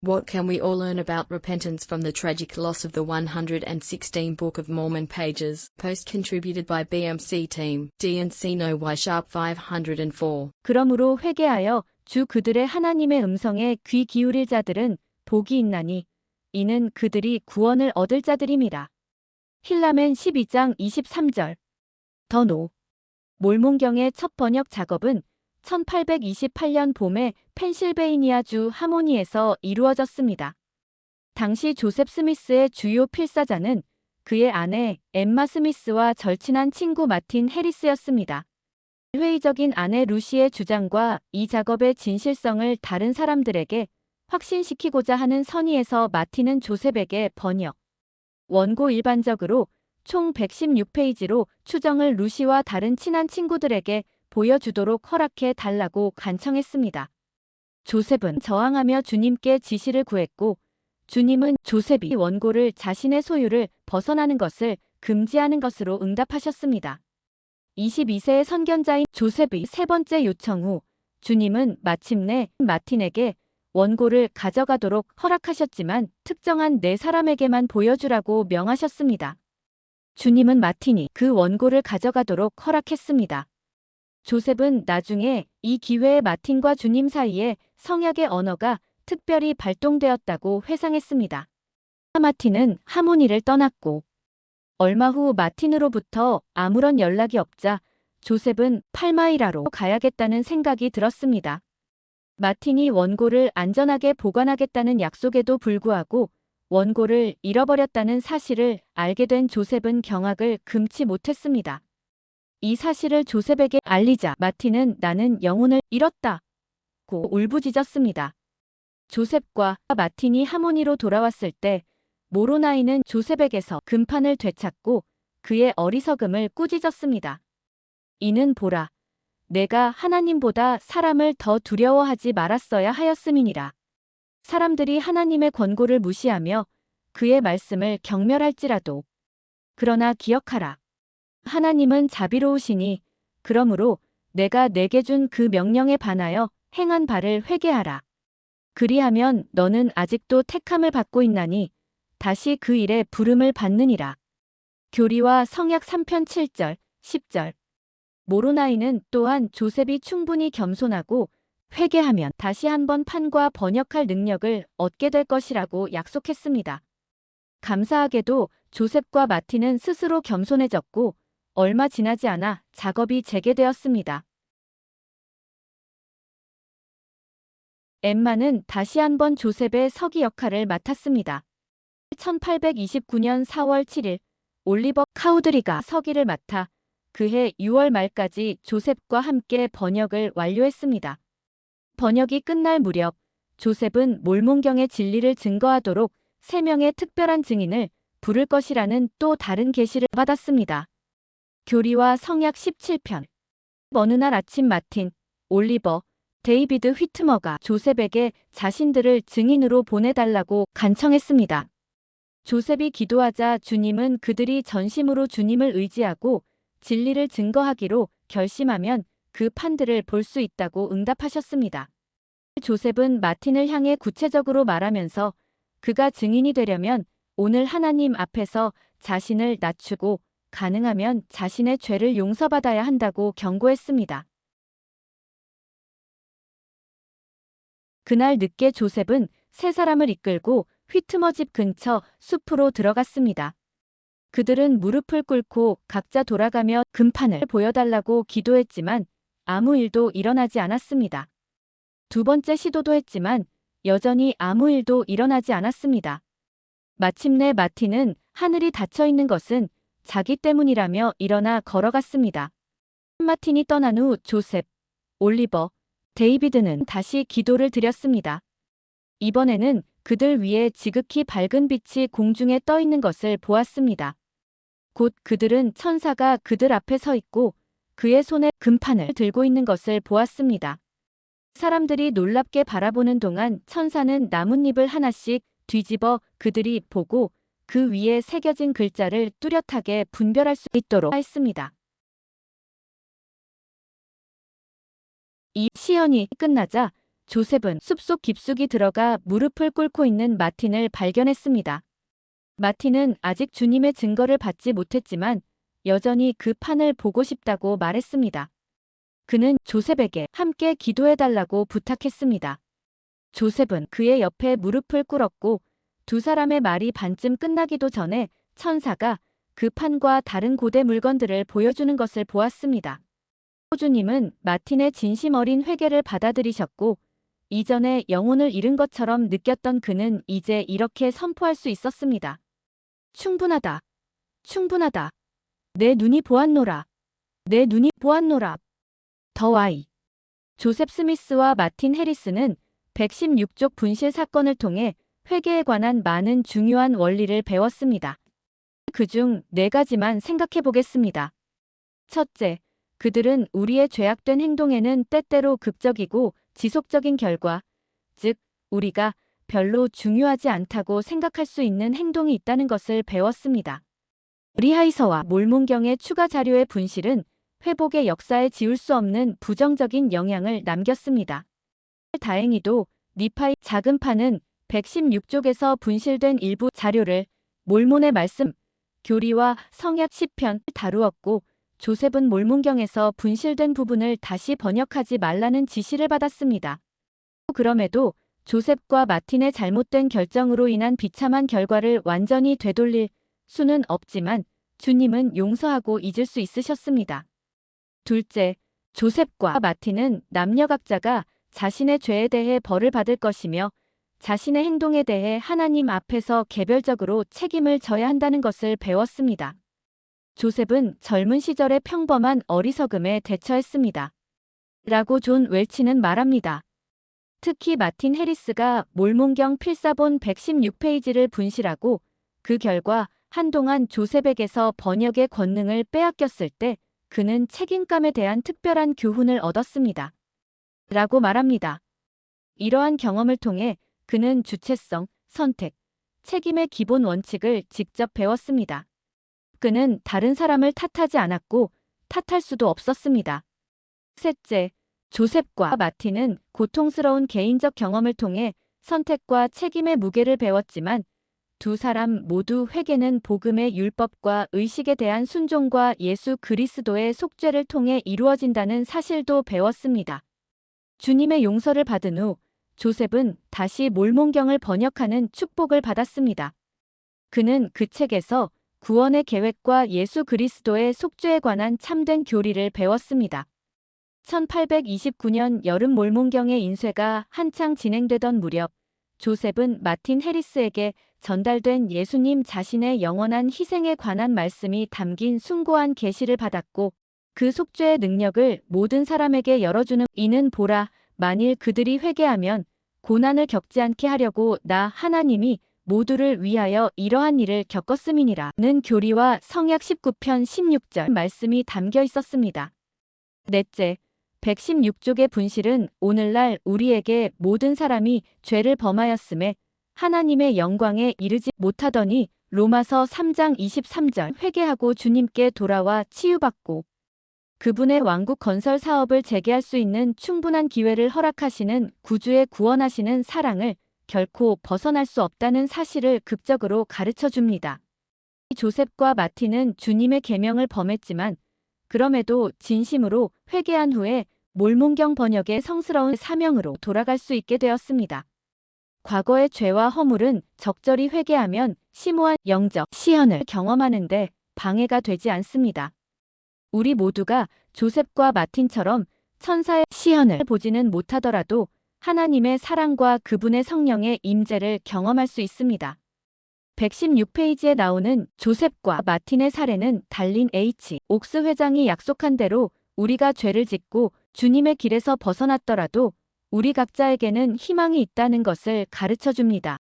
What can we all learn about repentance from the tragic loss of the 116 Book of Mormon pages? Post contributed by BMC team, DNC No Y Sharp 504. 그러므로 회개하여 주 그들의 하나님의 음성에 귀 기울일 자들은 복이 있나니 이는 그들이 구원을 얻을 자들임이라. 힐라멘 12장 23절. 더노. 몰몬경의 첫 번역 작업은 1828년 봄에 펜실베이니아주 하모니에서 이루어졌습니다. 당시 조셉 스미스의 주요 필사자는 그의 아내 엠마 스미스와 절친한 친구 마틴 해리스였습니다. 회의적인 아내 루시의 주장과 이 작업의 진실성을 다른 사람들에게 확신시키고자 하는 선의에서 마틴은 조셉에게 번역, 원고 일반적으로 총 116페이지로 추정을 루시와 다른 친한 친구들에게 보여주도록 허락해 달라고 간청했습니다. 조셉은 저항하며 주님께 지시를 구했고 주님은 조셉이 원고를 자신의 소유를 벗어나는 것을 금지하는 것으로 응답하셨습니다. 22세의 선견자인 조셉의 세 번째 요청 후 주님은 마침내 마틴에게 원고를 가져가도록 허락하셨지만 특정한 네 사람에게만 보여주라고 명하셨습니다. 주님은 마틴이 그 원고를 가져가도록 허락했습니다. 조셉은 나중에 이 기회에 마틴과 주님 사이에 성약의 언어가 특별히 발동되었다고 회상했습니다. 마틴은 하모니를 떠났고 얼마 후 마틴으로부터 아무런 연락이 없자 조셉은 팔마이라로 가야겠다는 생각이 들었습니다. 마틴이 원고를 안전하게 보관하겠다는 약속에도 불구하고 원고를 잃어버렸다는 사실을 알게 된 조셉은 경악을 금치 못했습니다. 이 사실을 조셉에게 알리자 마틴은 나는 영혼을 잃었다고 울부짖었습니다. 조셉과 마틴이 하모니로 돌아왔을 때 모로나이는 조셉에게서 금판을 되찾고 그의 어리석음을 꾸짖었습니다. 이는 보라, 내가 하나님보다 사람을 더 두려워하지 말았어야 하였음이니라. 사람들이 하나님의 권고를 무시하며 그의 말씀을 경멸할지라도 그러나 기억하라. 하나님은 자비로우시니 그러므로 내가 내게 준 그 명령에 반하여 행한 바를 회개하라. 그리하면 너는 아직도 택함을 받고 있나니 다시 그 일에 부름을 받느니라. 교리와 성약 3편 7절, 10절. 모로나이는 또한 조셉이 충분히 겸손하고 회개하면 다시 한번 판과 번역할 능력을 얻게 될 것이라고 약속했습니다. 감사하게도 조셉과 마틴은 스스로 겸손해졌고 얼마 지나지 않아 작업이 재개되었습니다. 엠마는 다시 한번 조셉의 서기 역할을 맡았습니다. 1829년 4월 7일 올리버 카우드리가 서기를 맡아 그해 6월 말까지 조셉과 함께 번역을 완료했습니다. 번역이 끝날 무렵 조셉은 몰몬경의 진리를 증거하도록 3명의 특별한 증인을 부를 것이라는 또 다른 계시를 받았습니다. 교리와 성약 17편. 어느 날 아침 마틴, 올리버, 데이비드 휘트머가 조셉에게 자신들을 증인으로 보내달라고 간청했습니다. 조셉이 기도하자 주님은 그들이 전심으로 주님을 의지하고 진리를 증거하기로 결심하면 그 판들을 볼 수 있다고 응답하셨습니다. 조셉은 마틴을 향해 구체적으로 말하면서 그가 증인이 되려면 오늘 하나님 앞에서 자신을 낮추고 가능하면 자신의 죄를 용서받아야 한다고 경고했습니다. 그날 늦게 조셉은 세 사람을 이끌고 휘트머 집 근처 숲으로 들어갔습니다. 그들은 무릎을 꿇고 각자 돌아가며 금판을 보여달라고 기도했지만 아무 일도 일어나지 않았습니다. 두 번째 시도도 했지만 여전히 아무 일도 일어나지 않았습니다. 마침내 마틴은 하늘이 닫혀 있는 것은 자기 때문이라며 일어나 걸어갔습니다. 마틴이 떠난 후 조셉, 올리버, 데이비드는 다시 기도를 드렸습니다. 이번에는 그들 위에 지극히 밝은 빛이 공중에 떠 있는 것을 보았습니다. 곧 그들은 천사가 그들 앞에 서 있고 그의 손에 금판을 들고 있는 것을 보았습니다. 사람들이 놀랍게 바라보는 동안 천사는 나뭇잎을 하나씩 뒤집어 그들이 보고 그 위에 새겨진 글자를 뚜렷하게 분별할 수 있도록 했습니다. 이 시연이 끝나자 조셉은 숲속 깊숙이 들어가 무릎을 꿇고 있는 마틴을 발견했습니다. 마틴은 아직 주님의 증거를 받지 못했지만 여전히 그 판을 보고 싶다고 말했습니다. 그는 조셉에게 함께 기도해달라고 부탁했습니다. 조셉은 그의 옆에 무릎을 꿇었고 두 사람의 말이 반쯤 끝나기도 전에 천사가 그 판과 다른 고대 물건들을 보여주는 것을 보았습니다. 주님은 마틴의 진심 어린 회개를 받아들이셨고 이전에 영혼을 잃은 것처럼 느꼈던 그는 이제 이렇게 선포할 수 있었습니다. 충분하다. 충분하다. 내 눈이 보았노라. 내 눈이 보았노라. 더 와이. 조셉 스미스와 마틴 해리스는 116족 분실 사건을 통해 회개에 관한 많은 중요한 원리를 배웠습니다. 그중 4가지만 생각해 보겠습니다. 첫째, 그들은 우리의 죄악된 행동에는 때때로 극적이고 지속적인 결과, 즉 우리가 별로 중요하지 않다고 생각할 수 있는 행동이 있다는 것을 배웠습니다. 리하이서와 몰몬경의 추가 자료의 분실은 회복의 역사에 지울 수 없는 부정적인 영향을 남겼습니다. 다행히도 니파의 작은 판은 116쪽에서 분실된 일부 자료를 몰몬의 말씀, 교리와 성약 시편 다루었고 조셉은 몰몬경에서 분실된 부분을 다시 번역하지 말라는 지시를 받았습니다. 그럼에도 조셉과 마틴의 잘못된 결정으로 인한 비참한 결과를 완전히 되돌릴 수는 없지만 주님은 용서하고 잊을 수 있으셨습니다. 둘째, 조셉과 마틴은 남녀 각자가 자신의 죄에 대해 벌을 받을 것이며 자신의 행동에 대해 하나님 앞에서 개별적으로 책임을 져야 한다는 것을 배웠습니다. 조셉은 젊은 시절의 평범한 어리석음에 대처했습니다. 라고 존 웰치는 말합니다. 특히 마틴 해리스가 몰몬경 필사본 116페이지를 분실하고 그 결과 한동안 조셉에게서 번역의 권능을 빼앗겼을 때 그는 책임감에 대한 특별한 교훈을 얻었습니다. 라고 말합니다. 이러한 경험을 통해 그는 주체성, 선택, 책임의 기본 원칙을 직접 배웠습니다. 그는 다른 사람을 탓하지 않았고 탓할 수도 없었습니다. 셋째, 조셉과 마틴은 고통스러운 개인적 경험을 통해 선택과 책임의 무게를 배웠지만 두 사람 모두 회개는 복음의 율법과 의식에 대한 순종과 예수 그리스도의 속죄를 통해 이루어진다는 사실도 배웠습니다. 주님의 용서를 받은 후 조셉은 다시 몰몬경을 번역하는 축복을 받았습니다. 그는 그 책에서 구원의 계획과 예수 그리스도의 속죄에 관한 참된 교리를 배웠습니다. 1829년 여름 몰몬경의 인쇄가 한창 진행되던 무렵 조셉은 마틴 해리스에게 전달된 예수님 자신의 영원한 희생에 관한 말씀이 담긴 숭고한 계시를 받았고 그 속죄의 능력을 모든 사람에게 열어주는 이는 보라 만일 그들이 회개하면 고난을 겪지 않게 하려고 나 하나님이 모두를 위하여 이러한 일을 겪었음이니라는 교리와 성약 19편 16절 말씀이 담겨 있었습니다. 넷째, 116족의 분실은 오늘날 우리에게 모든 사람이 죄를 범하였음에 하나님의 영광에 이르지 못하더니 로마서 3장 23절 회개하고 주님께 돌아와 치유받고 그분의 왕국 건설 사업을 재개할 수 있는 충분한 기회를 허락하시는 구주의 구원하시는 사랑을 결코 벗어날 수 없다는 사실을 극적으로 가르쳐 줍니다. 조셉과 마틴은 주님의 계명을 범했지만 그럼에도 진심으로 회개한 후에 몰몬경 번역의 성스러운 사명으로 돌아갈 수 있게 되었습니다. 과거의 죄와 허물은 적절히 회개하면 심오한 영적 시현을 경험하는데 방해가 되지 않습니다. 우리 모두가 조셉과 마틴처럼 천사의 시현을 보지는 못하더라도 하나님의 사랑과 그분의 성령의 임재를 경험할 수 있습니다. 116페이지에 나오는 조셉과 마틴의 사례는 달린 H. 옥스 회장이 약속한 대로 우리가 죄를 짓고 주님의 길에서 벗어났더라도 우리 각자에게는 희망이 있다는 것을 가르쳐 줍니다.